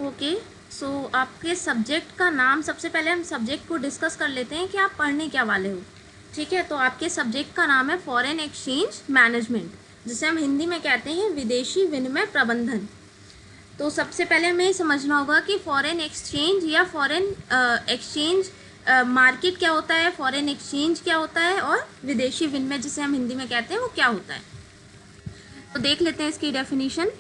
Okay, सो आपके subject का नाम, सबसे पहले हम सब्जेक्ट को डिस्कस कर लेते हैं कि आप पढ़ने क्या वाले हो। ठीक है, तो आपके सब्जेक्ट का नाम है फॉरेन एक्सचेंज मैनेजमेंट, जिसे हम हिंदी में कहते हैं विदेशी विनिमय प्रबंधन। तो सबसे पहले हमें समझना होगा कि फॉरेन एक्सचेंज या फॉरेन एक्सचेंज मार्केट क्या होता है, फॉरेन एक्सचेंज क्या होता है, और विदेशी विनिमय जिसे हम हिंदी में कहते हैं वो क्या होता है। तो देख लेते हैं इसकी definition.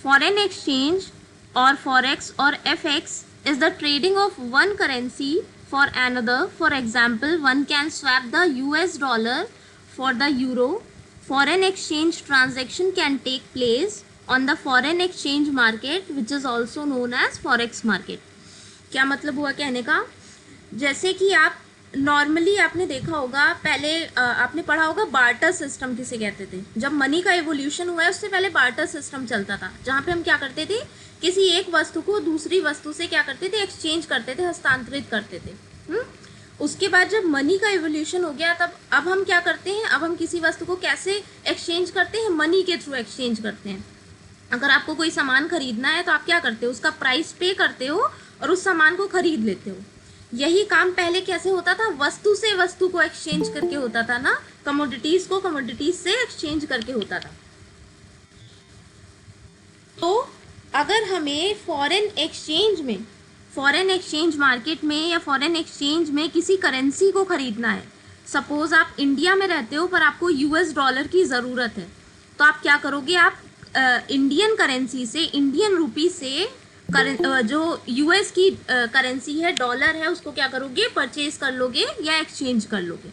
Foreign exchange or forex or fx is the trading of one currency for another. For example, one can swap the US dollar for the euro. Foreign exchange transaction can take place on the foreign exchange market, which is also known as forex market. क्या मतलब हुआ कहने का, जैसे कि आप normally आपने देखा होगा, पहले आपने पढ़ा होगा बार्टर सिस्टम किसे कहते थे। जब मनी का इवोल्यूशन हुआ है उससे पहले बार्टर सिस्टम चलता था, जहाँ पे हम क्या करते थे, किसी एक वस्तु को दूसरी वस्तु से क्या करते थे, एक्सचेंज करते थे, हस्तांतरित करते थे। उसके बाद जब मनी का इवोल्यूशन हो गया, तब अब हम क्या करते हैं, अब हम किसी वस्तु को कैसे एक्सचेंज करते हैं, मनी के थ्रू एक्सचेंज करते हैं। अगर आपको कोई सामान खरीदना है तो आप क्या करते हो, उसका प्राइस पे करते हो और उस सामान को खरीद लेते हो। यही काम पहले कैसे होता था, वस्तु से वस्तु को एक्सचेंज करके होता था ना, कमोडिटीज को कमोडिटीज से एक्सचेंज करके होता था। तो अगर हमें फॉरेन एक्सचेंज मार्केट में या फॉरेन एक्सचेंज में किसी करेंसी को खरीदना है, सपोज आप इंडिया में रहते हो पर आपको यूएस डॉलर की ज़रूरत है, तो आप क्या करोगे, आप इंडियन करेंसी से, इंडियन रूपी से जो यूएस की करेंसी है, डॉलर है, उसको क्या करोगे, परचेज कर लोगे या एक्सचेंज कर लोगे।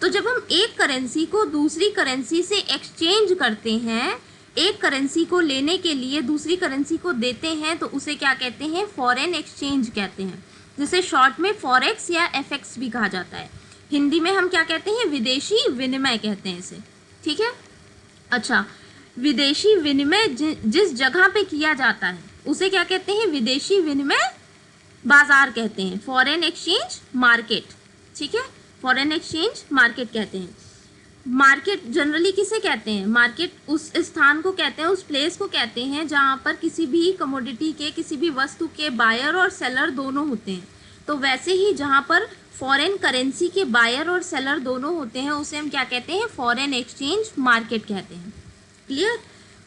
तो जब हम एक करेंसी को दूसरी करेंसी से एक्सचेंज करते हैं, एक करेंसी को लेने के लिए दूसरी करेंसी को देते हैं, तो उसे क्या कहते हैं, फॉरेन एक्सचेंज कहते हैं, जिसे शॉर्ट में फॉरेक्स या एफएक्स भी कहा जाता है। हिंदी में हम क्या कहते हैं, विदेशी विनिमय कहते हैं इसे। ठीक है, अच्छा, विदेशी विनिमय जिस जगह पे किया जाता है उसे क्या कहते हैं, विदेशी विनिमय बाजार कहते हैं, फॉरेन एक्सचेंज मार्केट। ठीक है, फॉरेन एक्सचेंज मार्केट कहते हैं। मार्केट जनरली किसे कहते हैं, मार्केट उस स्थान को कहते हैं, उस प्लेस को कहते हैं जहाँ पर किसी भी कमोडिटी के, किसी भी वस्तु के बायर और सेलर दोनों होते हैं। तो वैसे ही जहाँ पर फॉरेन करेंसी के बायर और सेलर दोनों होते हैं, उसे हम क्या कहते हैं, फॉरेन एक्सचेंज मार्केट कहते हैं। क्लियर,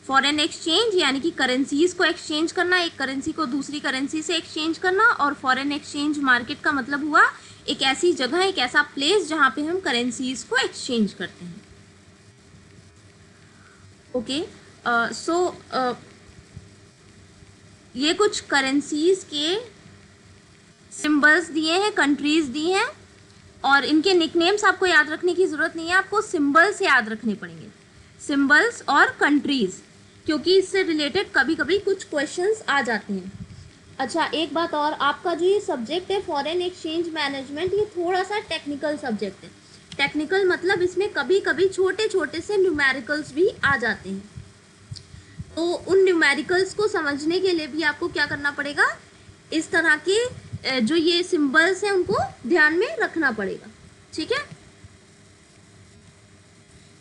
फॉरेन एक्सचेंज यानी कि करेंसीज को एक्सचेंज करना, एक करेंसी को दूसरी करेंसी से एक्सचेंज करना, और फॉरेन एक्सचेंज मार्केट का मतलब हुआ एक ऐसी जगह, एक ऐसा प्लेस जहां पे हम करेंसीज को एक्सचेंज करते हैं। ओके, सो ये कुछ करेंसीज के सिंबल्स दिए हैं, कंट्रीज दी हैं, और इनके निकनेम्स आपको याद रखने की ज़रूरत नहीं है, आपको सिंबल्स याद रखने पड़ेंगे, सिंबल्स और कंट्रीज, क्योंकि इससे रिलेटेड कभी कभी कुछ क्वेश्चंस आ जाते हैं। अच्छा, एक बात और, आपका जो ये सब्जेक्ट है फॉरेन एक्सचेंज मैनेजमेंट, ये थोड़ा सा टेक्निकल सब्जेक्ट है। टेक्निकल मतलब इसमें कभी कभी छोटे छोटे से न्यूमेरिकल्स भी आ जाते हैं, तो उन न्यूमेरिकल्स को समझने के लिए भी आपको क्या करना पड़ेगा, इस तरह के जो ये सिंबल्स हैं उनको ध्यान में रखना पड़ेगा। ठीक है,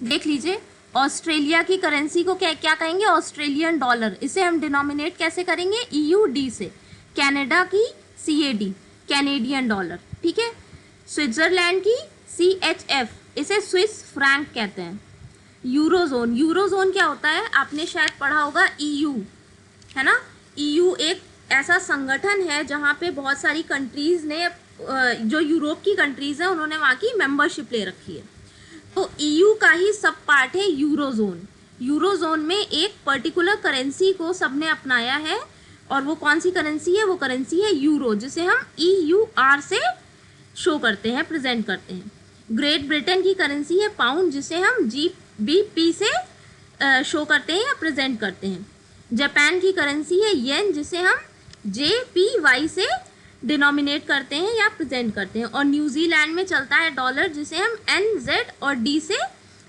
देख लीजिए, ऑस्ट्रेलिया की करेंसी को क्या कहेंगे, ऑस्ट्रेलियन डॉलर, इसे हम डिनोमिनेट कैसे करेंगे, EUD से। कनाडा की CAD, कैनेडियन डॉलर। ठीक है, स्विट्जरलैंड की CHF, इसे स्विस फ्रैंक कहते हैं। यूरोजोन, यूरोजोन क्या होता है, आपने शायद पढ़ा होगा, EU है ना। EU एक ऐसा संगठन है जहाँ पे बहुत सारी कंट्रीज ने, जो यूरोप की कंट्रीज हैं, उन्होंने वहाँ की मेंबरशिप ले रखी है। तो EU का ही सब पार्ट है यूरोजोन। यूरोजोन में एक पर्टिकुलर करेंसी को सबने अपनाया है, और वो कौन सी करेंसी है, वो करेंसी है यूरो, जिसे हम EUR से शो करते हैं, प्रेजेंट करते हैं। ग्रेट ब्रिटेन की करेंसी है पाउंड, जिसे हम GBP से शो करते हैं या प्रेजेंट करते हैं। जापान की करेंसी है येन, जिसे हम JPY से डिनोमिनेट करते हैं या प्रेजेंट करते हैं। और न्यूजीलैंड में चलता है डॉलर, जिसे हम NZ और D से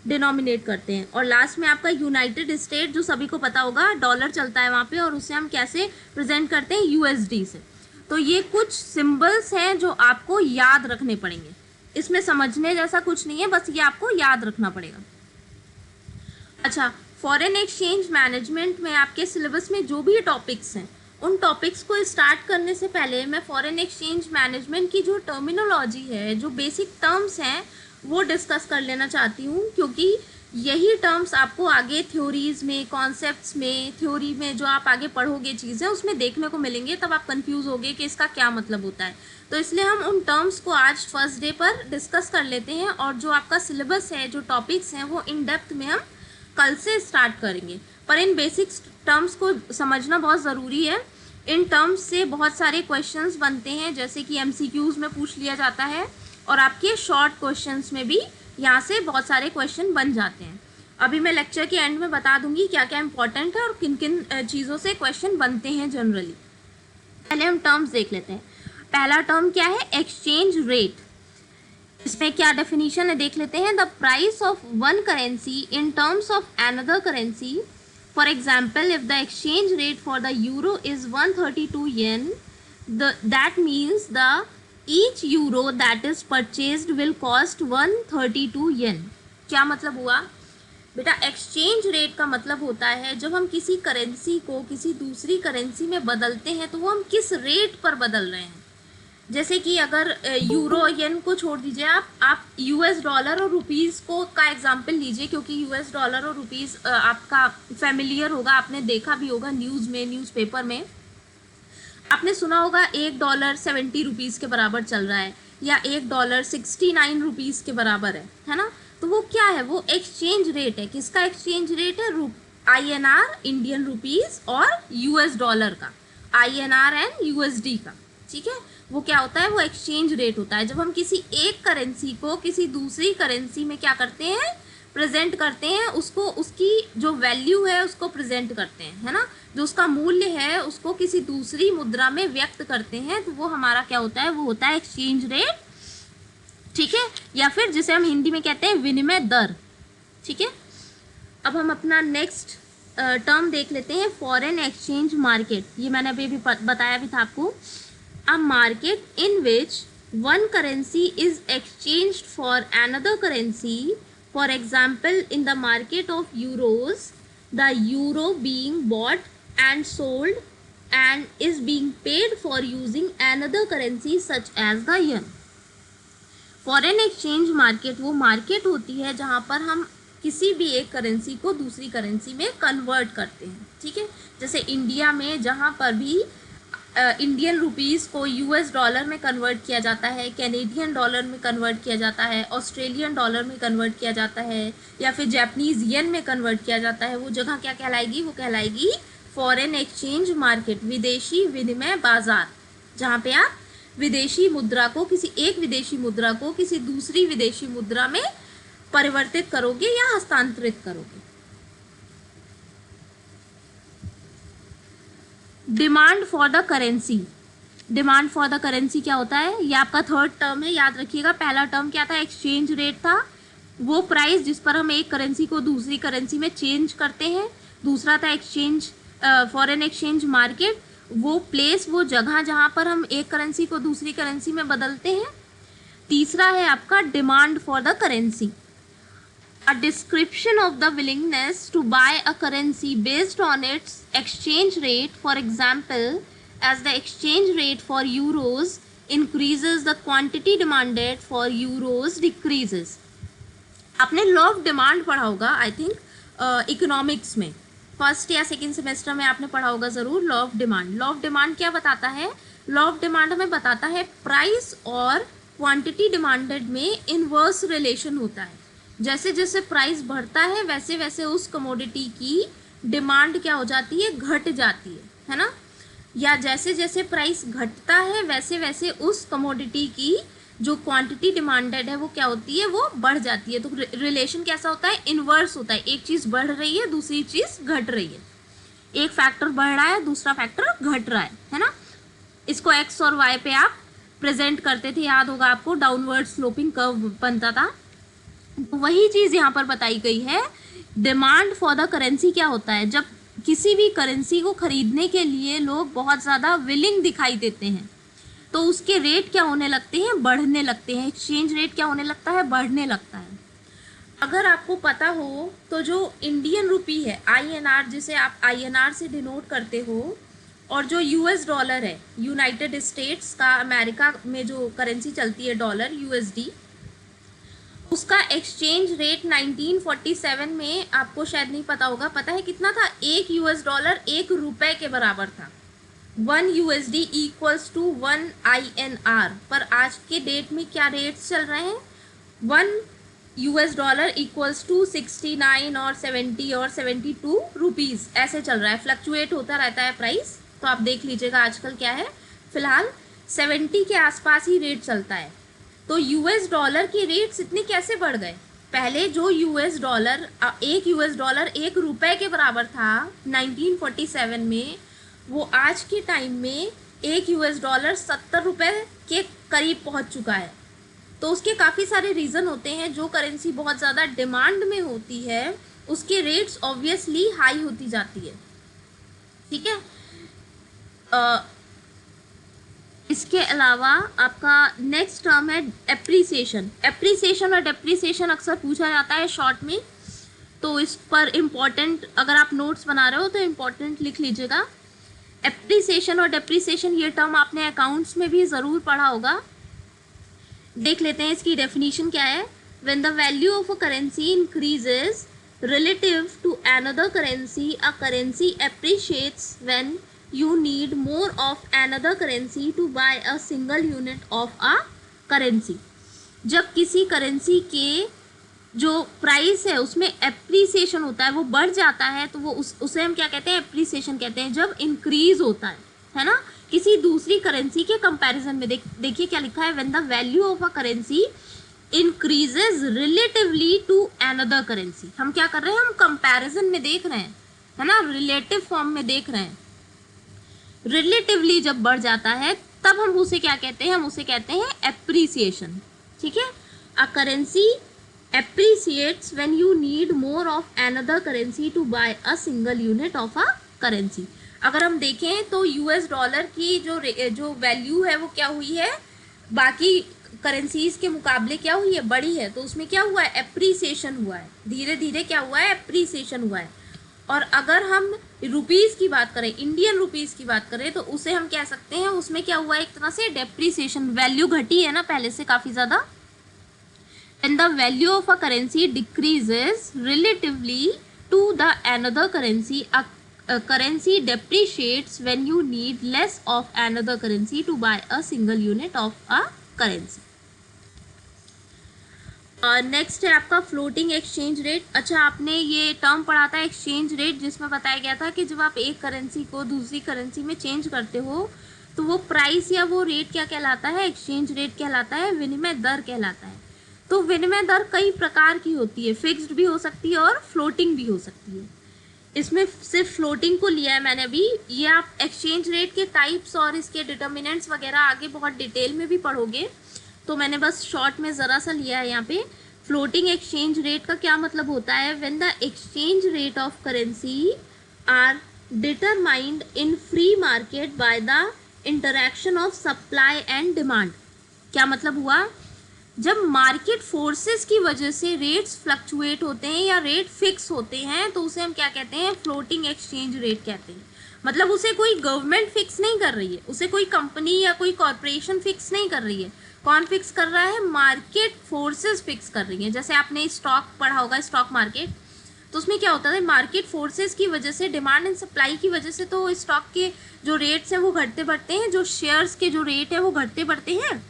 डिनोमिनेट करते हैं। और लास्ट में आपका यूनाइटेड स्टेट, जो सभी को पता होगा, डॉलर चलता है वहाँ पे, और उसे हम कैसे प्रेजेंट करते हैं, USD से। तो ये कुछ सिंबल्स हैं जो आपको याद रखने पड़ेंगे, इसमें समझने जैसा कुछ नहीं है, बस ये आपको याद रखना पड़ेगा। अच्छा, फॉरेन एक्सचेंज मैनेजमेंट में आपके सिलेबस में जो भी टॉपिक्स हैं उन टॉपिक्स को स्टार्ट करने से पहले मैं फॉरेन एक्सचेंज मैनेजमेंट की जो टर्मिनोलॉजी है, जो बेसिक टर्म्स हैं, वो डिस्कस कर लेना चाहती हूँ, क्योंकि यही टर्म्स आपको आगे थ्योरीज में, कॉन्सेप्ट्स में, थ्योरी में जो आप आगे पढ़ोगे चीज़ें उसमें देखने को मिलेंगे, तब आप कंफ्यूज होगे कि इसका क्या मतलब होता है। तो इसलिए हम उन टर्म्स को आज फर्स्ट डे पर डिस्कस कर लेते हैं, और जो आपका सिलेबस है, जो टॉपिक्स हैं, वो इन डेप्थ में हम कल से स्टार्ट करेंगे। पर इन बेसिक टर्म्स को समझना बहुत ज़रूरी है। इन टर्म्स से बहुत सारे क्वेश्चंस बनते हैं, जैसे कि एमसीक्यूज़ में पूछ लिया जाता है, और आपके शॉर्ट क्वेश्चंस में भी यहाँ से बहुत सारे क्वेश्चन बन जाते हैं। अभी मैं लेक्चर के एंड में बता दूंगी क्या क्या इंपॉर्टेंट है और किन किन चीज़ों से क्वेश्चन बनते हैं जनरली। पहले हम टर्म्स देख लेते हैं। पहला टर्म क्या है? Exchange rate. इसमें क्या डेफिनेशन है देख लेते हैं। The price of one currency in terms of another currency. For example, if the exchange rate for the euro is 132 yen, that means the each euro that is purchased will cost 132 yen। क्या मतलब हुआ बेटा? Exchange rate का मतलब होता है जब हम किसी करेंसी को किसी दूसरी करेंसी में बदलते हैं तो वो हम किस रेट पर बदल रहे हैं। जैसे कि अगर यूरो येन को छोड़ दीजिए, आप यूएस डॉलर और रुपीज़ को का एग्जांपल लीजिए, क्योंकि यूएस डॉलर और रुपीज़ आपका फैमिलियर होगा, आपने देखा भी होगा न्यूज़ में, न्यूज़पेपर में आपने सुना होगा $1 70 रुपीज़ के बराबर चल रहा है, या $1 69 रुपीज़ के बराबर है ना। तो वो क्या है? वो एक्सचेंज रेट है। किसका एक्सचेंज रेट है? INR इंडियन रुपीज़ और यूएस डॉलर का, INR एंड USD का। ठीक है, वो क्या होता है? वो एक्सचेंज रेट होता है। जब हम किसी एक करेंसी को किसी दूसरी करेंसी में क्या करते हैं? प्रेजेंट करते हैं, उसको, उसकी जो वैल्यू है उसको प्रेजेंट करते हैं, है ना, जो उसका मूल्य है उसको किसी दूसरी मुद्रा में व्यक्त करते हैं, तो वो हमारा क्या होता है? वो होता है एक्सचेंज रेट। ठीक है, या फिर जिसे हम हिंदी में कहते हैं विनिमय दर। ठीक है, अब हम अपना नेक्स्ट टर्म देख लेते हैं, फॉरेन एक्सचेंज मार्केट। ये मैंने अभी भी बताया भी था आपको। A market in which one currency is exchanged for another currency. For example, in the market of euros, the euro being bought and sold and is being paid for using another currency such as the yen. Foreign exchange market वो market होती है जहाँ पर हम किसी भी एक currency को दूसरी करेंसी में कन्वर्ट करते हैं। ठीक है, जैसे इंडिया में जहाँ पर भी इंडियन रुपीज़ को यूएस डॉलर में कन्वर्ट किया जाता है, कैनेडियन डॉलर में कन्वर्ट किया जाता है, ऑस्ट्रेलियन डॉलर में कन्वर्ट किया जाता है, या फिर जापानीज़ येन में कन्वर्ट किया जाता है, वो जगह क्या कहलाएगी? वो कहलाएगी फॉरेन एक्सचेंज मार्केट, विदेशी विनिमय बाजार, जहाँ पे आप विदेशी मुद्रा को, किसी एक विदेशी मुद्रा को किसी दूसरी विदेशी मुद्रा में परिवर्तित करोगे या हस्तांतरित करोगे। Demand for the currency. Demand for the currency क्या होता है? ये आपका थर्ड टर्म है, याद रखिएगा। पहला टर्म क्या था? एक्सचेंज रेट था, वो प्राइस जिस पर हम एक करेंसी को दूसरी करेंसी में चेंज करते हैं। दूसरा था एक्सचेंज, फॉरेन एक्सचेंज मार्केट, वो प्लेस, वो जगह जहाँ पर हम एक करेंसी को दूसरी करेंसी में बदलते हैं। तीसरा है आपका demand for the currency, a description of the willingness to buy a currency based on its exchange rate. For example, as the exchange rate for euros increases, the quantity demanded for euros decreases. आपने law of demand पढ़ा होगा, I think economics में first या second semester में आपने पढ़ा होगा ज़रूर law of demand. Law of demand क्या बताता है? लॉ ऑफ डिमांड हमें बताता है प्राइस और क्वांटिटी डिमांडेड में इनवर्स रिलेशन होता है। जैसे जैसे प्राइस बढ़ता है वैसे वैसे उस कमोडिटी की डिमांड क्या हो जाती है? घट जाती है ना। या जैसे जैसे प्राइस घटता है वैसे वैसे उस कमोडिटी की जो क्वांटिटी डिमांडेड है वो क्या होती है? वो बढ़ जाती है। तो रिलेशन कैसा होता है? इनवर्स होता है। एक चीज़ बढ़ रही है, दूसरी चीज़ घट रही है। एक फैक्टर बढ़ रहा है, दूसरा फैक्टर घट रहा है ना। इसको एक्स और वाई पे आप प्रेजेंट करते थे, याद होगा आपको, डाउनवर्ड स्लोपिंग कर्व बनता था। वही चीज़ यहाँ पर बताई गई है। डिमांड फॉर द करेंसी क्या होता है? जब किसी भी करेंसी को खरीदने के लिए लोग बहुत ज़्यादा विलिंग दिखाई देते हैं तो उसके रेट क्या होने लगते हैं? बढ़ने लगते हैं। एक्सचेंज रेट क्या होने लगता है? बढ़ने लगता है। अगर आपको पता हो तो जो इंडियन रुपी है INR, जिसे आप INR से डिनोट करते हो, और जो यूएस डॉलर है, यूनाइटेड स्टेट्स का अमेरिका में जो करेंसी चलती है डॉलर यूएसडी, उसका एक्सचेंज रेट 1947 में आपको शायद नहीं पता होगा, पता है कितना था? 1 यूएस डॉलर 1 रुपए के बराबर था। 1 USD इक्वल्स टू 1 INR। पर आज के डेट में क्या रेट्स चल रहे हैं? 1 यूएस डॉलर इक्वल्स टू 69 और 70 और 72 रुपीज़ ऐसे चल रहा है, फ्लक्चुएट होता रहता है प्राइस। तो आप देख लीजिएगा आजकल क्या है, फिलहाल 70 के आसपास ही रेट चलता है। तो यूएस डॉलर की रेट्स इतने कैसे बढ़ गए? पहले जो यूएस डॉलर 1 यूएस डॉलर 1 रुपए के बराबर था 1947 में, वो आज के टाइम में 1 यूएस डॉलर 70 रुपए के करीब पहुंच चुका है। तो उसके काफ़ी सारे रीज़न होते हैं। जो करेंसी बहुत ज़्यादा डिमांड में होती है उसके रेट्स ऑब्वियसली हाई होती जाती है, ठीक है। इसके अलावा आपका नेक्स्ट टर्म है एप्रिसिएशन। एप्रिसिएशन और डेप्रिसिएशन अक्सर पूछा जाता है शॉर्ट में, तो इस पर इम्पॉर्टेंट, अगर आप नोट्स बना रहे हो तो इम्पॉर्टेंट लिख लीजिएगा। एप्रिसिएशन और डेप्रिसिएशन ये टर्म आपने अकाउंट्स में भी ज़रूर पढ़ा होगा। देख लेते हैं इसकी डेफिनेशन क्या है। When the value of a currency increases relative to another currency, a currency appreciates when you need more of another currency to buy a single unit of a currency। जब किसी करेंसी के जो price है उसमें appreciation होता है, वो बढ़ जाता है, तो वो उसे हम क्या कहते हैं? एप्रिसिएशन कहते हैं। जब इंक्रीज होता है ना, किसी दूसरी करेंसी के कंपैरिजन में। देखिए क्या लिखा है, when the value of a currency increases relatively to another currency. हम क्या कर रहे हैं? हम कंपैरिजन में देख रहे हैं, है ना, रिलेटिव फॉर्म में देख रहे हैं। रिलेटिवली जब बढ़ जाता है तब हम उसे क्या कहते हैं? हम उसे कहते हैं एप्रिसिएशन, ठीक है। A currency appreciates when you need more of another currency to buy a single unit of a currency. अगर हम देखें तो यूएस डॉलर की जो वैल्यू है वो क्या हुई है, बाकी करेंसीज के मुकाबले क्या हुई है? बढ़ी है। तो उसमें क्या हुआ है? एप्रिसिएशन हुआ है, धीरे धीरे क्या हुआ है? एप्रिसिएशन हुआ है। और अगर हम रुपीज़ की बात करें, इंडियन रुपीज़ की बात करें, तो उसे हम कह सकते हैं उसमें क्या हुआ है? एक तरह से डेप्रिसिएशन, वैल्यू घटी है ना पहले से काफ़ी ज़्यादा। When the value of a currency decreases relatively to the another currency, a currency depreciates when you need less of another currency to buy a single unit of a currency. Next है आपका floating exchange rate. अच्छा, आपने ये term पढ़ा था exchange rate, जिसमें बताया गया था कि जब आप एक करेंसी को दूसरी करेंसी में चेंज करते हो तो वो प्राइस या वो रेट क्या कहलाता है? एक्सचेंज रेट कहलाता है, विनिमय दर कहलाता है। तो विनिमय दर कई प्रकार की होती है, फिक्स्ड भी हो सकती है और फ्लोटिंग भी हो सकती है। इसमें सिर्फ फ्लोटिंग को लिया है मैंने अभी। ये आप एक्सचेंज रेट के टाइप्स और इसके डिटर्मिनेंट्स वगैरह आगे बहुत डिटेल में भी पढ़ोगे, तो मैंने बस शॉर्ट में ज़रा सा लिया है यहाँ पे। फ्लोटिंग एक्सचेंज रेट का क्या मतलब होता है? When the exchange rate of currency are determined in free market by the interaction of supply and demand. क्या मतलब हुआ? जब मार्केट फोर्सेस की वजह से रेट्स फ्लक्चुएट होते हैं या रेट फिक्स होते हैं, तो उसे हम क्या कहते हैं? फ्लोटिंग एक्सचेंज रेट कहते हैं। मतलब उसे कोई गवर्नमेंट फिक्स नहीं कर रही है, उसे कोई कंपनी या कोई कॉरपोरेशन फिक्स नहीं कर रही है। कौन फिक्स कर रहा है? मार्केट फोर्सेस फिक्स कर रही हैं। जैसे आपने स्टॉक पढ़ा होगा, स्टॉक मार्केट, तो उसमें क्या होता है? मार्केट फोर्सेस की वजह से, डिमांड एंड सप्लाई की वजह से तो स्टॉक के जो रेट्स हैं वो घटते बढ़ते हैं, जो शेयर्स के जो रेट है वो घटते बढ़ते हैं।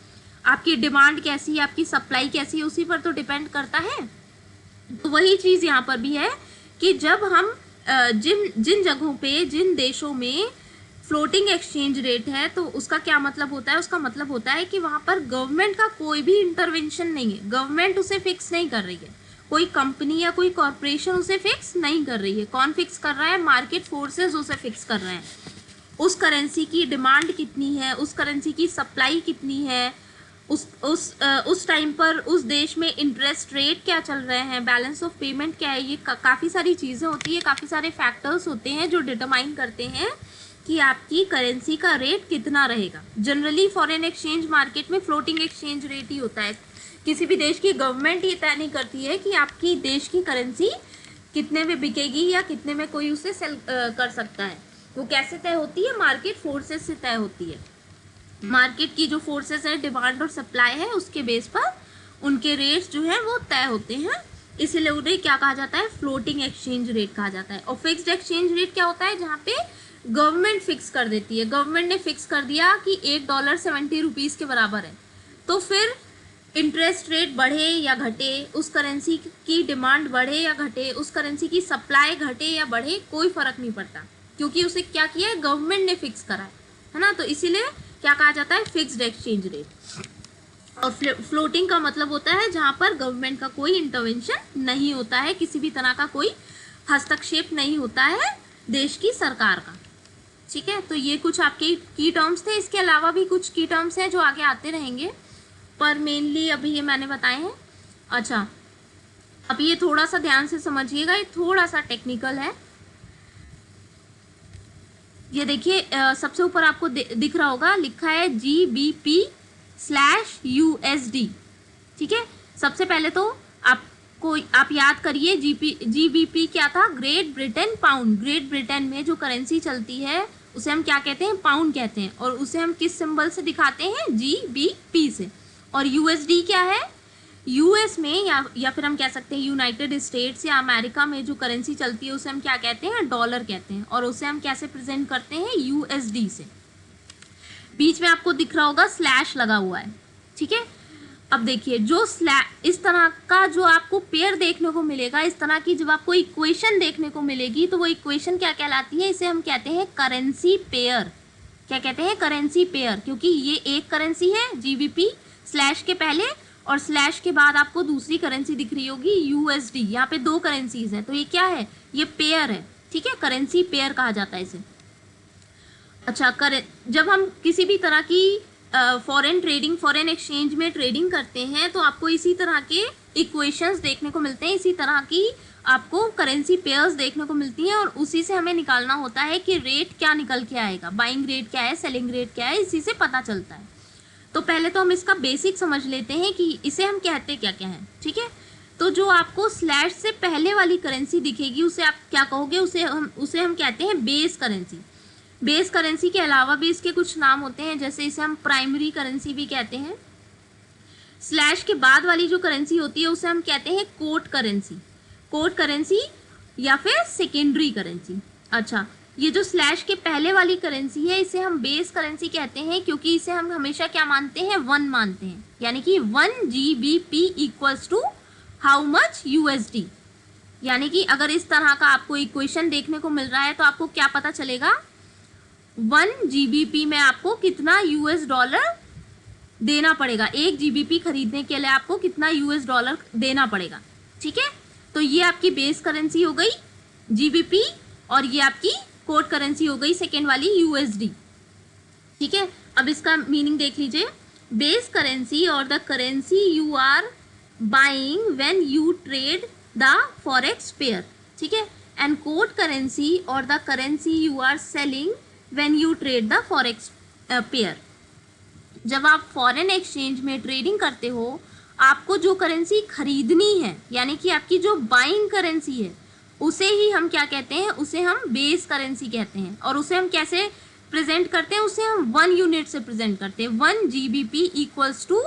आपकी डिमांड कैसी है, आपकी सप्लाई कैसी है, उसी पर तो डिपेंड करता है। तो वही चीज़ यहाँ पर भी है कि जब हम जिन जगहों पे, जिन देशों में फ्लोटिंग एक्सचेंज रेट है, तो उसका क्या मतलब होता है? उसका मतलब होता है कि वहाँ पर गवर्नमेंट का कोई भी इंटरवेंशन नहीं है, गवर्नमेंट उसे फिक्स नहीं कर रही है, कोई कंपनी या कोई कॉरपोरेशन उसे फिक्स नहीं कर रही है। कौन फिक्स कर रहा है? मार्केट फोर्सेस उसे फिक्स कर रहे हैं। उस करेंसी की डिमांड कितनी है, उस करेंसी की सप्लाई कितनी है, उस टाइम पर उस देश में इंटरेस्ट रेट क्या चल रहे हैं, बैलेंस ऑफ पेमेंट क्या है, ये काफ़ी सारी चीज़ें होती है, काफ़ी सारे फैक्टर्स होते हैं जो डिटरमाइन करते हैं कि आपकी करेंसी का रेट कितना रहेगा। जनरली फॉरेन एक्सचेंज मार्केट में फ्लोटिंग एक्सचेंज रेट ही होता है। किसी भी देश की गवर्नमेंट ये तय नहीं करती है कि आपकी देश की करेंसी कितने में बिकेगी या कितने में कोई उसे सेल कर सकता है। वो कैसे तय होती है? मार्केट फोर्सेस से तय होती है। मार्केट की जो फोर्सेस है, डिमांड और सप्लाई है, उसके बेस पर उनके रेट्स जो है वो तय होते हैं। इसीलिए उन्हें क्या कहा जाता है? फ्लोटिंग एक्सचेंज रेट कहा जाता है। और फिक्स्ड एक्सचेंज रेट क्या होता है? जहाँ पे गवर्नमेंट फिक्स कर देती है। गवर्नमेंट ने फिक्स कर दिया कि $1 70 रुपीज़ के बराबर है, तो फिर इंटरेस्ट रेट बढ़े या घटे, उस करेंसी की डिमांड बढ़े या घटे, उस करेंसी की सप्लाई घटे या बढ़े, कोई फर्क नहीं पड़ता, क्योंकि उसे क्या किया है? गवर्नमेंट ने फिक्स करा है ना। तो इसीलिए क्या कहा जाता है? Fixed exchange rate. और फ्लोटिंग का मतलब होता है जहां पर गवर्नमेंट का कोई इंटरवेंशन नहीं होता है, किसी भी तरह का कोई हस्तक्षेप नहीं होता है देश की सरकार का। ठीक है, तो ये कुछ आपके की टर्म्स थे। इसके अलावा भी कुछ की टर्म्स हैं जो आगे आते रहेंगे, पर मेनली अभी ये मैंने बताए हैं। अच्छा, अब ये थोड़ा सा ध्यान से समझिएगा, ये थोड़ा सा टेक्निकल है। ये देखिए, सबसे ऊपर आपको दिख रहा होगा, लिखा है GBP/USD। ठीक है, सबसे पहले तो आप याद करिए, GBP क्या था? Great Britain pound. Great Britain में जो करेंसी चलती है उसे हम क्या कहते हैं? पाउंड कहते हैं। और उसे हम किस सिंबल से दिखाते हैं? GBP से। और USD क्या है? यूएस में या फिर हम कह सकते हैं यूनाइटेड स्टेट्स या अमेरिका में जो करेंसी चलती है उसे हम क्या कहते हैं? डॉलर कहते हैं। और उसे हम कैसे प्रेजेंट करते हैं? USD से। बीच में आपको दिख रहा होगा स्लैश लगा हुआ है। ठीक है, अब देखिए, जो इस तरह का जो आपको पेयर देखने को मिलेगा, इस तरह की जब आपको इक्वेशन देखने को मिलेगी, तो वो इक्वेशन क्या कहलाती है? इसे हम कहते हैं करेंसी पेयर। क्या कहते हैं? Currency pair. क्योंकि ये एक करेंसी है GBP, स्लैश के पहले और स्लैश के बाद आपको दूसरी करेंसी दिख रही होगी USD। यहाँ पे दो करेंसीज हैं, तो ये क्या है? ये पेयर है। ठीक है, करेंसी पेयर कहा जाता है इसे। अच्छा, जब हम किसी भी तरह की फॉरेन एक्सचेंज में ट्रेडिंग करते हैं, तो आपको इसी तरह के इक्वेशंस देखने को मिलते हैं, इसी तरह की आपको करेंसी पेयर्स देखने को मिलती हैं। और उसी से हमें निकालना होता है कि रेट क्या निकल के आएगा, बाइंग रेट क्या है, सेलिंग रेट क्या है, इसी से पता चलता है। तो पहले तो हम इसका बेसिक समझ लेते हैं कि इसे हम कहते क्या क्या हैं। ठीक है, तो जो आपको स्लैश से पहले वाली करेंसी दिखेगी उसे आप क्या कहोगे? उसे हम कहते हैं बेस करेंसी। बेस करेंसी के अलावा भी इसके कुछ नाम होते हैं, जैसे इसे हम प्राइमरी करेंसी भी कहते हैं। स्लैश के बाद वाली जो करेंसी होती है उसे हम कहते हैं कोट करेंसी। कोट करेंसी या फिर सेकेंडरी करेंसी। अच्छा, ये जो स्लैश के पहले वाली करेंसी है इसे हम बेस करेंसी कहते हैं, क्योंकि इसे हम हमेशा क्या मानते हैं? 1 मानते हैं। यानी कि 1 GBP equals to how much USD। यानी कि अगर इस तरह का आपको इक्वेशन देखने को मिल रहा है तो आपको क्या पता चलेगा? 1 GBP में आपको कितना $US देना पड़ेगा। 1 GBP खरीदने के लिए आपको कितना $US देना पड़ेगा। ठीक है, तो ये आपकी बेस करेंसी हो गई GBP, और ये आपकी कोट करेंसी हो गई सेकेंड वाली USD। ठीक है, अब इसका मीनिंग देख लीजिए। बेस करेंसी और the currency you are buying when you trade the forex pair. ठीक है, एंड कोट करेंसी और the currency you are selling when you trade the forex pair. जब आप फॉरेन एक्सचेंज में ट्रेडिंग करते हो, आपको जो करेंसी खरीदनी है, यानी कि आपकी जो बाइंग करेंसी है, उसे ही हम क्या कहते हैं? उसे हम बेस करेंसी कहते हैं। और उसे हम कैसे प्रेजेंट करते हैं? उसे हम 1 यूनिट से प्रेजेंट करते हैं। 1 GBP equals to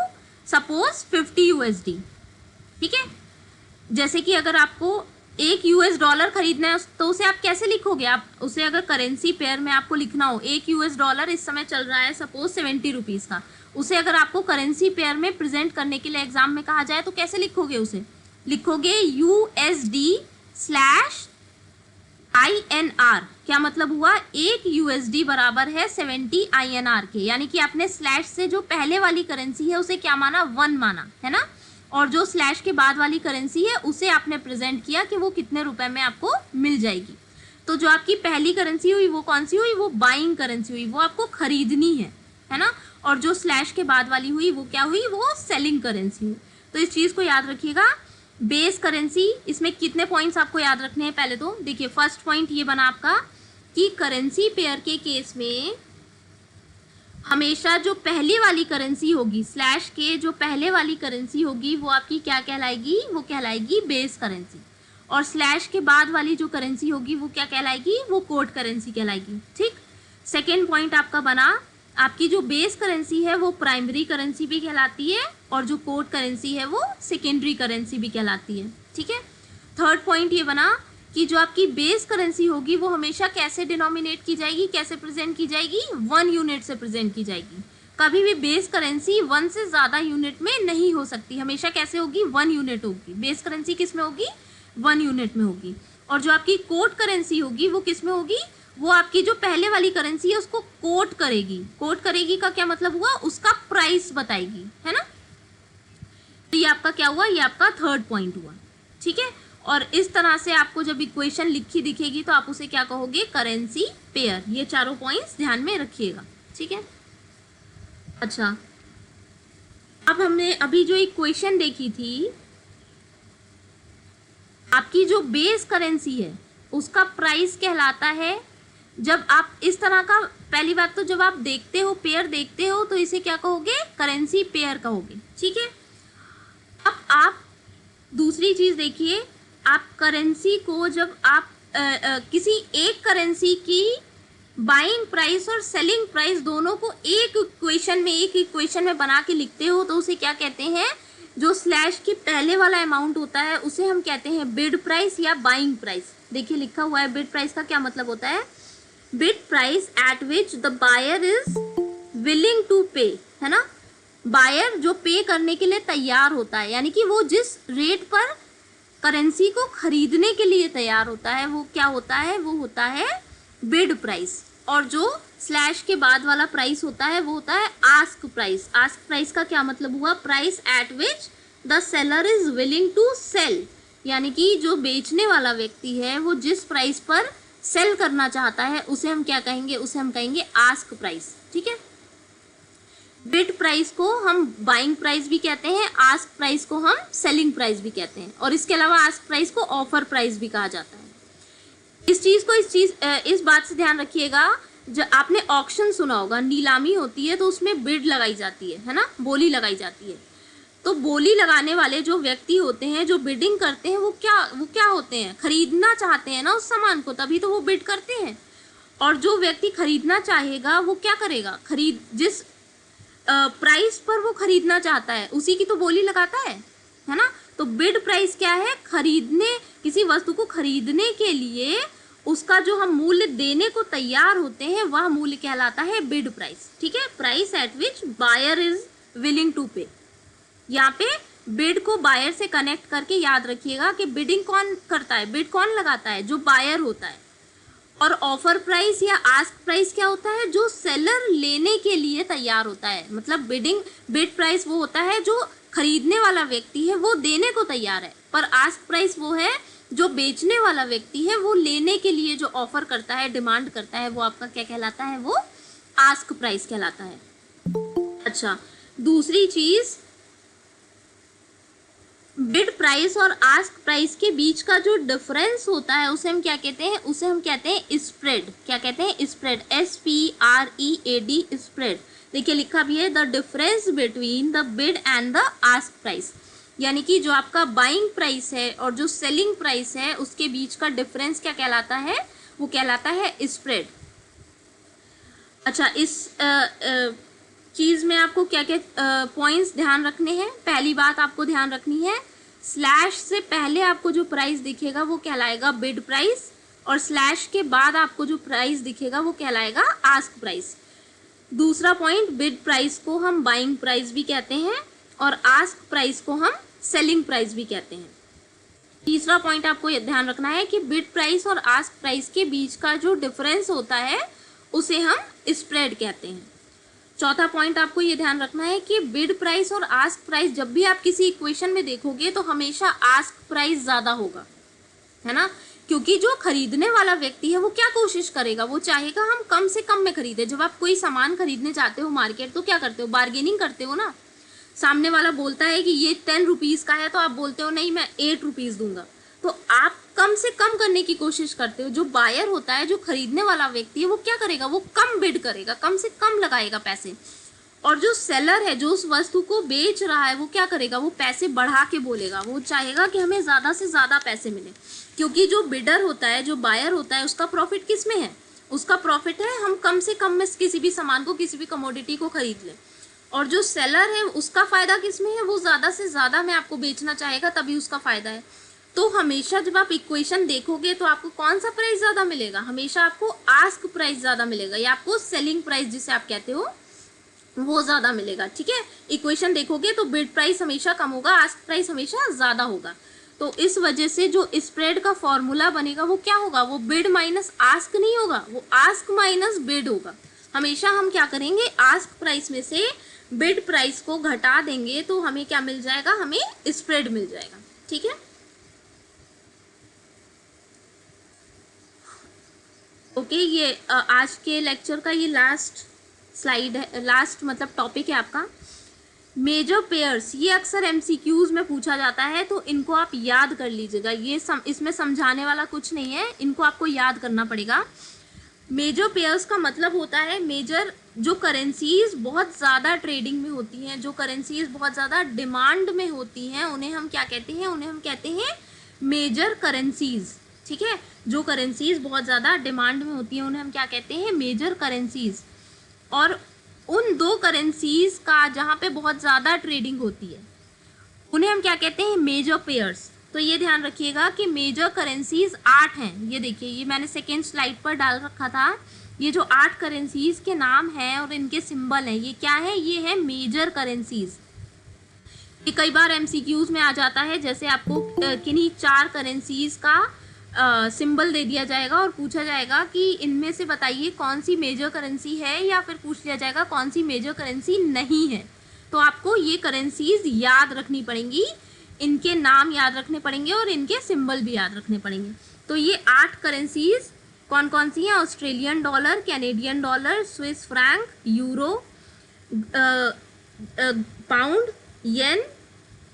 suppose 50 USD। ठीक है, जैसे कि अगर आपको $1 खरीदना है तो उसे आप कैसे लिखोगे? आप उसे अगर करेंसी पेयर में आपको लिखना हो, $1 इस समय चल रहा है सपोज 70 रुपीज़ का, उसे अगर आपको करेंसी पेयर में प्रेजेंट करने के लिए एग्जाम में कहा जाए तो कैसे लिखोगे? उसे लिखोगे USD/INR। क्या मतलब हुआ? 1 USD बराबर है 70 INR के। यानी कि आपने स्लैश से जो पहले वाली करेंसी है उसे क्या माना? 1 माना, है ना। और जो स्लैश के बाद वाली करेंसी है उसे आपने प्रेजेंट किया कि वो कितने रुपए में आपको मिल जाएगी। तो जो आपकी पहली करेंसी हुई वो कौन सी हुई? वो बाइंग करेंसी हुई, वो आपको खरीदनी है ना। और जो स्लैश के बाद वाली हुई वो क्या हुई? वो सेलिंग करेंसी हुई। तो इस चीज़ को याद रखिएगा। बेस करेंसी, इसमें कितने पॉइंट्स आपको याद रखने हैं? पहले तो देखिए, फर्स्ट पॉइंट ये बना आपका कि करेंसी पेयर के केस में हमेशा जो पहली वाली करेंसी होगी, स्लैश के जो पहले वाली करेंसी होगी, वो आपकी क्या कहलाएगी? वो कहलाएगी बेस करेंसी। और स्लैश के बाद वाली जो करेंसी होगी वो क्या कहलाएगी, वो कोड करेंसी कहलाएगी। ठीक, सेकेंड पॉइंट आपका बना, आपकी जो बेस करेंसी है वो प्राइमरी करेंसी भी कहलाती है और जो कोड करेंसी है वो सेकेंडरी करेंसी भी कहलाती है। ठीक है, थर्ड पॉइंट ये बना कि जो आपकी बेस करेंसी होगी वो हमेशा कैसे डिनोमिनेट की जाएगी, कैसे प्रेजेंट की जाएगी, 1 यूनिट से प्रेजेंट की जाएगी। कभी भी बेस करेंसी 1 से ज़्यादा यूनिट में नहीं हो सकती, हमेशा कैसे होगी, 1 यूनिट होगी। बेस करेंसी किस में होगी, 1 यूनिट में होगी। और जो आपकी कोड करेंसी होगी वो किस में होगी, वो आपकी जो पहले वाली करेंसी है उसको कोट करेगी। कोट करेगी का क्या मतलब हुआ, उसका प्राइस बताएगी, है ना। तो ये आपका क्या हुआ, ये आपका थर्ड पॉइंट हुआ। ठीक है, और इस तरह से आपको जब इक्वेशन लिखी दिखेगी तो आप उसे क्या कहोगे, करेंसी पेयर। ये चारों पॉइंट्स ध्यान में रखिएगा। ठीक है, अच्छा अब हमने अभी जो इक्वेशन देखी थी, आपकी जो बेस करेंसी है उसका प्राइस कहलाता है, जब आप इस तरह का, पहली बात तो जब आप देखते हो, पेयर देखते हो तो इसे क्या कहोगे, करेंसी पेयर कहोगे। ठीक है, अब आप दूसरी चीज देखिए, आप करेंसी को जब आप किसी एक करेंसी की बाइंग प्राइस और सेलिंग प्राइस दोनों को एक इक्वेशन में बना के लिखते हो तो उसे क्या कहते हैं, जो स्लैश के पहले वाला अमाउंट होता है उसे हम कहते हैं बिड प्राइस या बाइंग प्राइस। देखिए लिखा हुआ है, बिड प्राइस का क्या मतलब होता है, bid price at which the buyer is willing to pay, है ना। बायर जो पे करने के लिए तैयार होता है, यानी कि वो जिस रेट पर करेंसी को खरीदने के लिए तैयार होता है वो क्या होता है, वो होता है बिड प्राइस। और जो स्लैश के बाद वाला प्राइस होता है वो होता है आस्क प्राइस। आस्क प्राइस का क्या मतलब हुआ, price at which the seller is willing to sell, यानी कि जो बेचने वाला व्यक्ति है वो जिस प्राइस पर सेल करना चाहता है उसे हम क्या कहेंगे, उसे हम कहेंगे आस्क प्राइस। ठीक है, बिड प्राइस को हम बाइंग प्राइस भी कहते हैं, आस्क प्राइस को हम सेलिंग प्राइस भी कहते हैं, और इसके अलावा आस्क प्राइस को ऑफर प्राइस भी कहा जाता है। इस बात से ध्यान रखिएगा, जब आपने ऑक्शन सुना होगा, नीलामी होती है तो उसमें बिड लगाई जाती है ना, बोली लगाई जाती है। तो बोली लगाने वाले जो व्यक्ति होते हैं, जो बिडिंग करते हैं, वो क्या होते हैं, खरीदना चाहते हैं ना उस सामान को, तभी तो वो बिड करते हैं। और जो व्यक्ति खरीदना चाहेगा वो क्या करेगा, जिस प्राइस पर वो खरीदना चाहता है उसी की तो बोली लगाता है ना। तो बिड प्राइस क्या है, किसी वस्तु को खरीदने के लिए उसका जो हम मूल्य देने को तैयार होते हैं वह मूल्य कहलाता है बिड प्राइस। ठीक है, price at which buyer is willing to pay. यहाँ पे बिड को बायर से कनेक्ट करके याद रखिएगा कि बिडिंग कौन करता है, बिड कौन लगाता है, जो बायर होता है। और ऑफर प्राइस या आस्क प्राइस क्या होता है, जो सेलर लेने के लिए तैयार होता है। मतलब बिड प्राइस वो होता है जो खरीदने वाला व्यक्ति है वो देने को तैयार है, पर आस्क प्राइस वो है जो बेचने वाला व्यक्ति है वो लेने के लिए जो ऑफर करता है, डिमांड करता है, वो आपका क्या कहलाता है, वो आस्क प्राइस कहलाता है। अच्छा, दूसरी चीज, बिड प्राइस और आस्क प्राइस के बीच का जो डिफरेंस होता है उसे हम क्या कहते हैं, उसे हम कहते हैं स्प्रेड। क्या कहते हैं, स्प्रेड, SPREAD, स्प्रेड। देखिए लिखा भी है, the difference between the bid and the ask price, यानी कि जो आपका बाइंग प्राइस है और जो सेलिंग प्राइस है उसके बीच का डिफरेंस क्या कहलाता है, वो कहलाता है स्प्रेड। अच्छा, इस चीज़ में आपको क्या क्या पॉइंट्स ध्यान रखने हैं। पहली बात आपको ध्यान रखनी है, स्लैश से पहले आपको जो प्राइस दिखेगा वो कहलाएगा बिड प्राइस, और स्लैश के बाद आपको जो प्राइस दिखेगा वो कहलाएगा आस्क प्राइस। दूसरा पॉइंट, बिड प्राइस को हम बाइंग प्राइस भी कहते हैं और आस्क प्राइस को हम सेलिंग प्राइस भी कहते हैं। तीसरा पॉइंट आपको ध्यान रखना है कि बिड प्राइस और आस्क प्राइस के बीच का जो डिफरेंस होता है उसे हम स्प्रेड कहते हैं। चौथा पॉइंट आपको ये ध्यान रखना है कि बिड प्राइस और आस्क प्राइस जब भी आप किसी इक्वेशन में देखोगे तो हमेशा आस्क प्राइस ज़्यादा होगा, है ना, क्योंकि जो खरीदने वाला व्यक्ति है वो क्या कोशिश करेगा, वो चाहेगा हम कम से कम में खरीदें। जब आप कोई सामान खरीदने जाते हो मार्केट तो क्या करते हो, बार्गेनिंग करते हो ना। सामने वाला बोलता है कि ये 10 रुपीज़ का है तो आप बोलते हो नहीं मैं 8 रुपीज़ दूंगा, तो आप कम से कम करने की कोशिश करते हो। जो बायर होता है, जो खरीदने वाला व्यक्ति है, वो क्या करेगा, वो कम बिड करेगा, कम से कम लगाएगा पैसे, और जो सेलर है, जो उस वस्तु को बेच रहा है, वो क्या करेगा, वो पैसे बढ़ा के बोलेगा, वो चाहेगा कि हमें ज़्यादा से ज़्यादा पैसे मिले, क्योंकि जो बिडर होता है, जो बायर होता है, उसका प्रॉफिट किस में है, उसका प्रॉफिट है हम कम से कम में किसी भी सामान को, किसी भी कमोडिटी को खरीद लें। और जो सेलर है उसका फ़ायदा किस में है, वो ज़्यादा से ज़्यादा में आपको बेचना चाहेगा, तभी उसका फ़ायदा है। तो हमेशा जब आप इक्वेशन देखोगे तो आपको कौन सा प्राइस ज़्यादा मिलेगा, हमेशा आपको आस्क प्राइस ज़्यादा मिलेगा, या आपको सेलिंग प्राइस जिसे आप कहते हो वो ज़्यादा मिलेगा। ठीक है, इक्वेशन देखोगे तो बिड प्राइस हमेशा कम होगा, आस्क प्राइस हमेशा ज़्यादा होगा। तो इस वजह से जो स्प्रेड का फॉर्मूला बनेगा वो क्या होगा, वो बिड माइनस आस्क नहीं होगा, वो आस्क माइनस बिड होगा। हमेशा हम क्या करेंगे, आस्क प्राइस में से बिड प्राइस को घटा देंगे तो हमें क्या मिल जाएगा, हमें स्प्रेड मिल जाएगा। ठीक है, ओके, ये आज के लेक्चर का ये लास्ट स्लाइड है, लास्ट मतलब टॉपिक है आपका मेजर पेयर्स। ये अक्सर एमसीक्यूज में पूछा जाता है, तो इनको आप याद कर लीजिएगा। ये इसमें समझाने वाला कुछ नहीं है, इनको आपको याद करना पड़ेगा। मेजर पेयर्स का मतलब होता है मेजर जो करेंसीज बहुत ज़्यादा ट्रेडिंग में होती हैं, जो करेंसीज बहुत ज़्यादा डिमांड में होती हैं, उन्हें हम क्या कहते हैं, उन्हें हम कहते हैं मेजर करेंसीज। ठीक है, जो करेंसीज बहुत ज़्यादा डिमांड में होती हैं उन्हें हम क्या कहते हैं, मेजर करेंसीज। और उन दो करेंसीज का जहाँ पे बहुत ज़्यादा ट्रेडिंग होती है उन्हें हम क्या कहते हैं, मेजर पेयर्स। तो ये ध्यान रखिएगा कि मेजर करेंसीज 8 हैं। ये देखिए, ये मैंने सेकेंड स्लाइड पर डाल रखा था, ये जो 8 करेंसीज के नाम हैं और इनके सिंबल हैं, ये क्या है, ये है मेजर करेंसीज। ये कई बार एमसीक्यूज में आ जाता है, जैसे आपको किन्हीं 4 करेंसीज का सिंबल दे दिया जाएगा और पूछा जाएगा कि इनमें से बताइए कौन सी मेजर करेंसी है, या फिर पूछ लिया जाएगा कौन सी मेजर करेंसी नहीं है। तो आपको ये करेंसीज याद रखनी पड़ेंगी, इनके नाम याद रखने पड़ेंगे और इनके सिंबल भी याद रखने पड़ेंगे। तो ये 8 करेंसीज कौन कौन सी हैं, Australian dollar, Canadian dollar, Swiss franc, euro, pound, yen,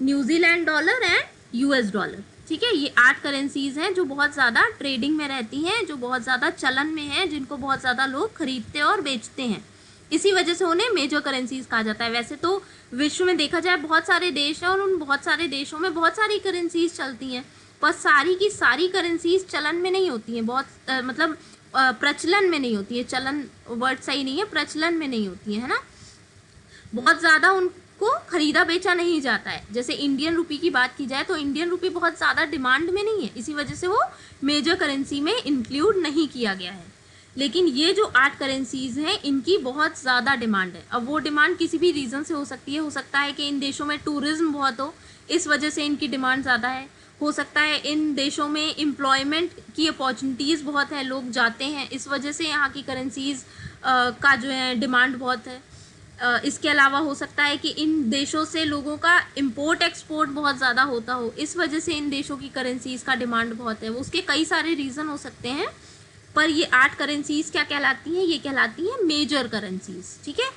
New Zealand dollar and US dollar. ठीक है, ये 8 करेंसीज हैं जो बहुत ज़्यादा ट्रेडिंग में रहती हैं, जो बहुत ज़्यादा चलन में हैं, जिनको बहुत ज़्यादा लोग खरीदते और बेचते हैं, इसी वजह से उन्हें मेजर करेंसीज कहा जाता है। वैसे तो विश्व में देखा जाए बहुत सारे देश हैं और उन बहुत सारे देशों में बहुत सारी करेंसीज चलती हैं, पर सारी की सारी करेंसीज चलन में नहीं होती हैं, बहुत मतलब प्रचलन में नहीं होती है, चलन वर्ड सही नहीं है, प्रचलन में नहीं होती है ना, बहुत ज़्यादा उनको खरीदा बेचा नहीं जाता है। जैसे इंडियन रुपी की बात की जाए तो इंडियन रुपी बहुत ज़्यादा डिमांड में नहीं है, इसी वजह से वो मेजर करेंसी में इंक्लूड नहीं किया गया है। लेकिन ये जो 8 करेंसीज हैं इनकी बहुत ज़्यादा डिमांड है। अब वो डिमांड किसी भी रीज़न से हो सकती है, हो सकता है कि इन देशों में टूरिज्म बहुत हो, इस वजह से इनकी डिमांड ज़्यादा है, हो सकता है इन देशों में एम्प्लॉयमेंट की अपॉर्चुनिटीज़ बहुत है, लोग जाते हैं, इस वजह से यहाँ की करेंसीज का जो है डिमांड बहुत है। इसके अलावा हो सकता है कि इन देशों से लोगों का इंपोर्ट एक्सपोर्ट बहुत ज़्यादा होता हो, इस वजह से इन देशों की करेंसीज का डिमांड बहुत है। उसके कई सारे रीज़न हो सकते हैं, पर ये 8 करेंसीज क्या कहलाती हैं, ये कहलाती हैं मेजर करेंसीज। ठीक है,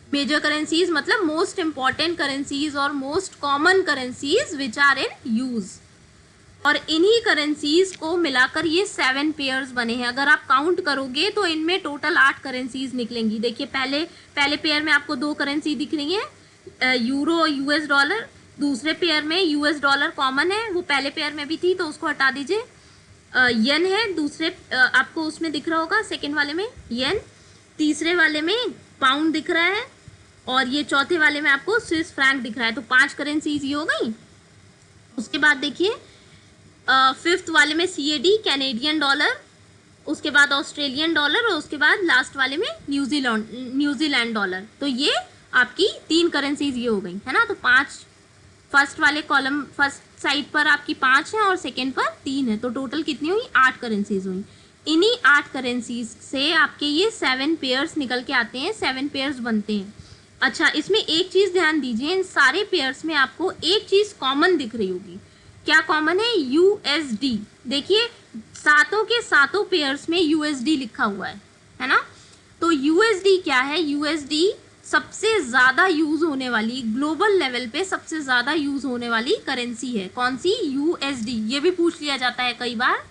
मेजर करेंसीज मतलब मोस्ट इंपॉर्टेंट करेंसीज और most common currencies which are in use. और इन्हीं करेंसीज को मिलाकर ये 7 पेयर्स बने हैं। अगर आप काउंट करोगे तो इनमें टोटल 8 करेंसीज निकलेंगी। देखिए, पहले पेयर में आपको 2 करेंसी दिख रही हैं, यूरो और यूएस डॉलर। दूसरे पेयर में यूएस डॉलर कॉमन है, वो पहले पेयर में भी थी तो उसको हटा दीजिए। येन है दूसरे, आपको उसमें दिख रहा होगा सेकेंड वाले में येन, तीसरे वाले में पाउंड दिख रहा है, और ये चौथे वाले में आपको स्विस फ्रैंक दिख रहा है। तो 5 करेंसीज ये हो गई। उसके बाद देखिए, 5th वाले में CAD कैनेडियन डॉलर, उसके बाद ऑस्ट्रेलियन डॉलर, और उसके बाद लास्ट वाले में न्यूजीलैंड डॉलर। तो ये आपकी 3 करेंसीज ये हो गई है ना। तो 5 फर्स्ट वाले कॉलम, फर्स्ट साइड पर आपकी 5 हैं और सेकेंड पर 3 है, तो टोटल कितनी हुई, 8 करेंसीज हुई। इन्हीं 8 करेंसीज से आपके ये 7 पेयर्स निकल के आते हैं, 7 पेयर्स बनते हैं। अच्छा, इसमें एक चीज़ ध्यान दीजिए, इन सारे पेयर्स में आपको एक चीज़ कॉमन दिख रही होगी। क्या कॉमन है, USD। देखिए, सातों के सातों पेयर्स में USD लिखा हुआ है ना। तो USD क्या है, USD सबसे ज़्यादा यूज़ होने वाली, ग्लोबल लेवल पे सबसे ज़्यादा यूज़ होने वाली करेंसी है। कौन सी, USD। ये भी पूछ लिया जाता है कई बार।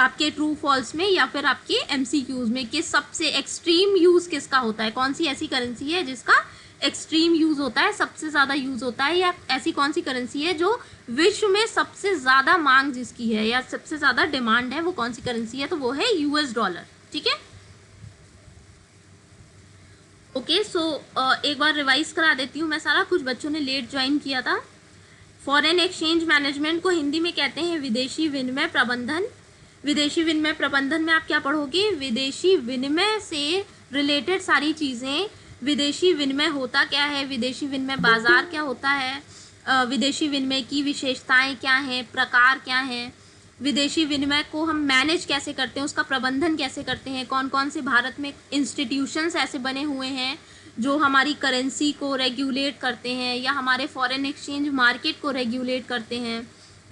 आपके ट्रू फॉल्स में या फिर आपके एमसीक्यूज में कि सबसे एक्सट्रीम यूज किसका होता है, कौन सी ऐसी करेंसी है जिसका एक्सट्रीम यूज होता है, सबसे ज़्यादा यूज होता है, या ऐसी कौन सी करेंसी है जो विश्व में सबसे ज़्यादा मांग जिसकी है या सबसे ज़्यादा डिमांड है, वो कौन सी करेंसी है, तो वो है यूएस डॉलर। ठीक है, ओके। सो एक बार रिवाइज करा देती हूँ मैं सारा, कुछ बच्चों ने लेट ज्वाइन किया था। फॉरेन एक्सचेंज मैनेजमेंट को हिंदी में कहते हैं विदेशी विनिमय प्रबंधन। विदेशी विनिमय प्रबंधन में आप क्या पढ़ोगे, विदेशी विनिमय से रिलेटेड सारी चीज़ें, विदेशी विनिमय होता क्या है, विदेशी विनिमय बाजार क्या होता है, विदेशी विनिमय की विशेषताएं क्या हैं, प्रकार क्या हैं, विदेशी विनिमय को हम मैनेज कैसे करते हैं, उसका प्रबंधन कैसे करते हैं, कौन कौन से भारत में इंस्टीट्यूशंस ऐसे बने हुए हैं जो हमारी करेंसी को रेगुलेट करते हैं या हमारे फॉरेन एक्सचेंज मार्केट को रेगुलेट करते हैं,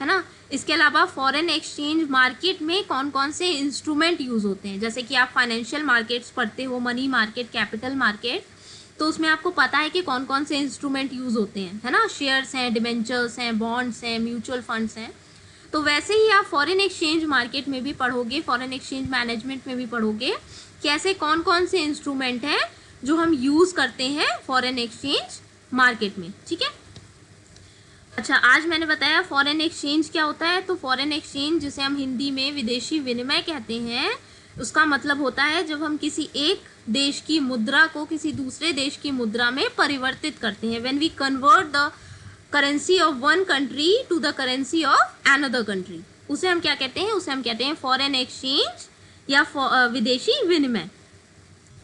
है ना। इसके अलावा फॉरेन एक्सचेंज मार्केट में कौन कौन से इंस्ट्रूमेंट यूज़ होते हैं, जैसे कि आप फाइनेंशियल मार्केट्स पढ़ते हो, मनी मार्केट, कैपिटल मार्केट, तो उसमें आपको पता है कि कौन कौन से इंस्ट्रूमेंट यूज़ होते हैं, है ना। शेयर्स हैं, डिबेंचर्स हैं, बॉन्ड्स हैं, म्यूचुअल फंड्स हैं। तो वैसे ही आप फॉरेन एक्सचेंज मार्केट में भी पढ़ोगे, फॉरेन एक्सचेंज मैनेजमेंट में भी पढ़ोगे कि ऐसे कौन कौन से इंस्ट्रूमेंट हैं जो हम यूज़ करते हैं फॉरेन एक्सचेंज मार्केट में। ठीक है, अच्छा, आज मैंने बताया फॉरेन एक्सचेंज क्या होता है। तो फॉरेन एक्सचेंज, जिसे हम हिंदी में विदेशी विनिमय कहते हैं, उसका मतलब होता है जब हम किसी एक देश की मुद्रा को किसी दूसरे देश की मुद्रा में परिवर्तित करते हैं, when we convert the currency of one country to the currency of another country, उसे हम क्या कहते हैं, उसे हम कहते हैं फॉरेन एक्सचेंज या विदेशी विनिमय।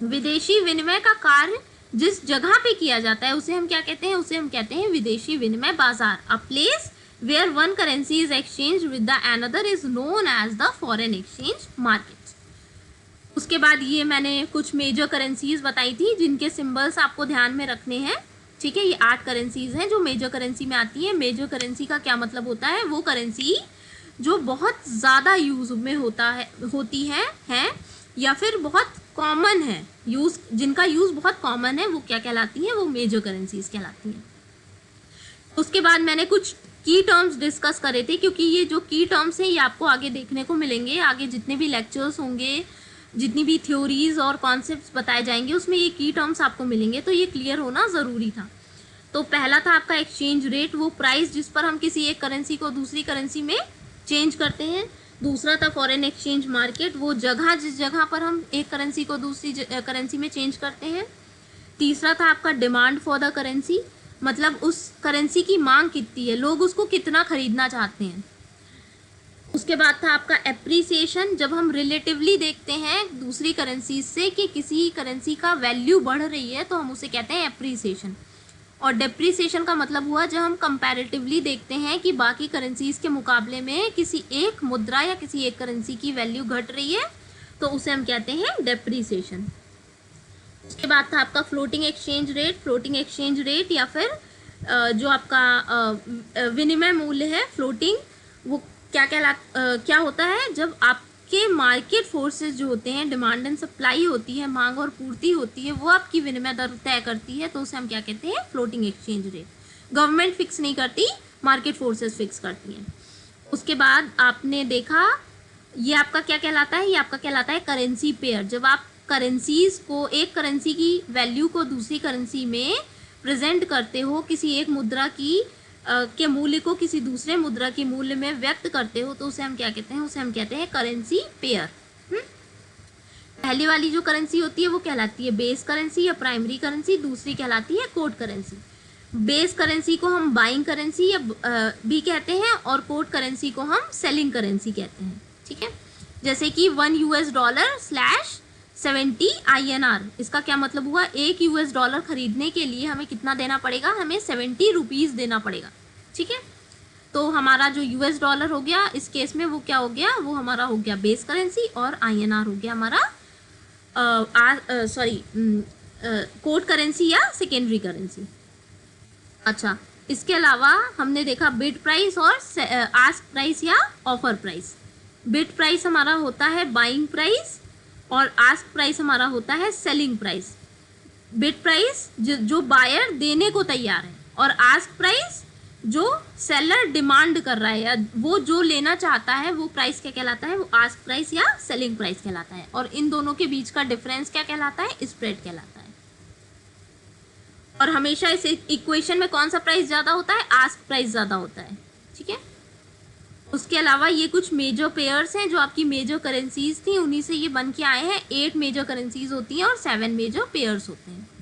विदेशी विनिमय का कार्य जिस जगह पे किया जाता है उसे हम क्या कहते हैं, उसे हम कहते हैं विदेशी विनिमय बाजार। A place where one currency is exchange with the another is known as the foreign exchange market. उसके बाद ये मैंने कुछ मेजर करेंसीज बताई थी जिनके सिंबल्स आपको ध्यान में रखने हैं। ठीक है, ये 8 करेंसीज हैं जो मेजर करेंसी में आती हैं। मेजर करेंसी का क्या मतलब होता है, वो करेंसी जो बहुत ज़्यादा यूज में होती है या फिर बहुत कॉमन है, यूज जिनका यूज़ बहुत कॉमन है, वो क्या कहलाती हैं, वो मेजर करेंसीज कहलाती हैं। उसके बाद मैंने कुछ की टर्म्स डिस्कस करे थे, क्योंकि ये जो की टर्म्स हैं ये आपको आगे देखने को मिलेंगे। आगे जितने भी लेक्चर्स होंगे, जितनी भी थ्योरीज और कॉन्सेप्ट्स बताए जाएंगे, उसमें ये की टर्म्स आपको मिलेंगे, तो ये क्लियर होना ज़रूरी था। तो पहला था आपका एक्सचेंज रेट, वो प्राइस जिस पर हम किसी एक करेंसी को दूसरी करेंसी में चेंज करते हैं। दूसरा था फॉरेन एक्सचेंज मार्केट, वो जगह जिस जगह पर हम एक करेंसी को दूसरी करेंसी में चेंज करते हैं। तीसरा था आपका डिमांड फॉर द करेंसी, मतलब उस करेंसी की मांग कितनी है, लोग उसको कितना खरीदना चाहते हैं। उसके बाद था आपका एप्रिसिएशन, जब हम रिलेटिवली देखते हैं दूसरी करेंसी से कि किसी करेंसी का वैल्यू बढ़ रही है तो हम उसे कहते हैं एप्रिसिएशन। और डेप्रिसिएशन का मतलब हुआ जब हम कंपैरेटिवली देखते हैं कि बाकी करेंसीज के मुकाबले में किसी एक मुद्रा या किसी एक करेंसी की वैल्यू घट रही है तो उसे हम कहते हैं डेप्रिसिएशन। उसके बाद था आपका floating exchange rate. Floating exchange rate या फिर जो आपका विनिमय मूल्य है फ्लोटिंग, वो क्या होता है, जब आपके मार्केट फोर्सेस जो होते हैं, डिमांड एंड सप्लाई होती है, मांग और पूर्ति होती है, वो आपकी विनिमय दर तय करती है, तो उसे हम क्या कहते हैं, floating exchange rate. Government fix नहीं करती, मार्केट फोर्सेस फिक्स करती हैं। उसके बाद आपने देखा ये आपका क्या कहलाता है, ये आपका कहलाता है करेंसी पेयर। जब आप करेंसीज को, एक करेंसी की वैल्यू को दूसरी करेंसी में प्रेजेंट करते हो, किसी एक मुद्रा की के मूल्य को किसी दूसरे मुद्रा के मूल्य में व्यक्त करते हो, तो उसे हम क्या कहते हैं, उसे हम कहते हैं करेंसी पेयर। पहली वाली जो करेंसी होती है वो कहलाती है बेस करेंसी या प्राइमरी करेंसी, दूसरी कहलाती है कोड करेंसी। बेस करेंसी को हम बाइंग करेंसी या भी कहते हैं और कोड करेंसी को हम सेलिंग करेंसी कहते हैं। ठीक है, जैसे कि $1/70 INR, इसका क्या मतलब हुआ, $1 खरीदने के लिए हमें कितना देना पड़ेगा, हमें 70 रुपीज़ देना पड़ेगा। ठीक है, तो हमारा जो $, हो गया इस केस में, वो क्या हो गया, वो हमारा हो गया बेस करेंसी, और INR हो गया हमारा कोड करेंसी या सेकेंडरी करेंसी। अच्छा, इसके अलावा हमने देखा बिड प्राइस और आस्क प्राइस या ऑफर प्राइस। बिड प्राइस हमारा होता है बाइंग प्राइस और आस्क प्राइस हमारा होता है सेलिंग प्राइस। बिड प्राइस जो बायर देने को तैयार है, और आस्क प्राइस जो सेलर डिमांड कर रहा है या वो जो लेना चाहता है वो प्राइस क्या कहलाता है, वो आस्क प्राइस या सेलिंग प्राइस कहलाता है। और इन दोनों के बीच का डिफरेंस क्या कहलाता है, स्प्रेड कहलाता है। और हमेशा इस इक्वेशन में कौन सा प्राइस ज़्यादा होता है, आस्क प्राइस ज़्यादा होता है। ठीक है, उसके अलावा ये कुछ मेजर पेयर्स हैं जो आपकी मेजर करेंसीज थी, उन्हीं से ये बन के आए हैं। 8 मेजर करेंसीज होती हैं और 7 मेजर पेयर्स होते हैं।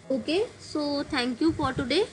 Okay, so thank you for today.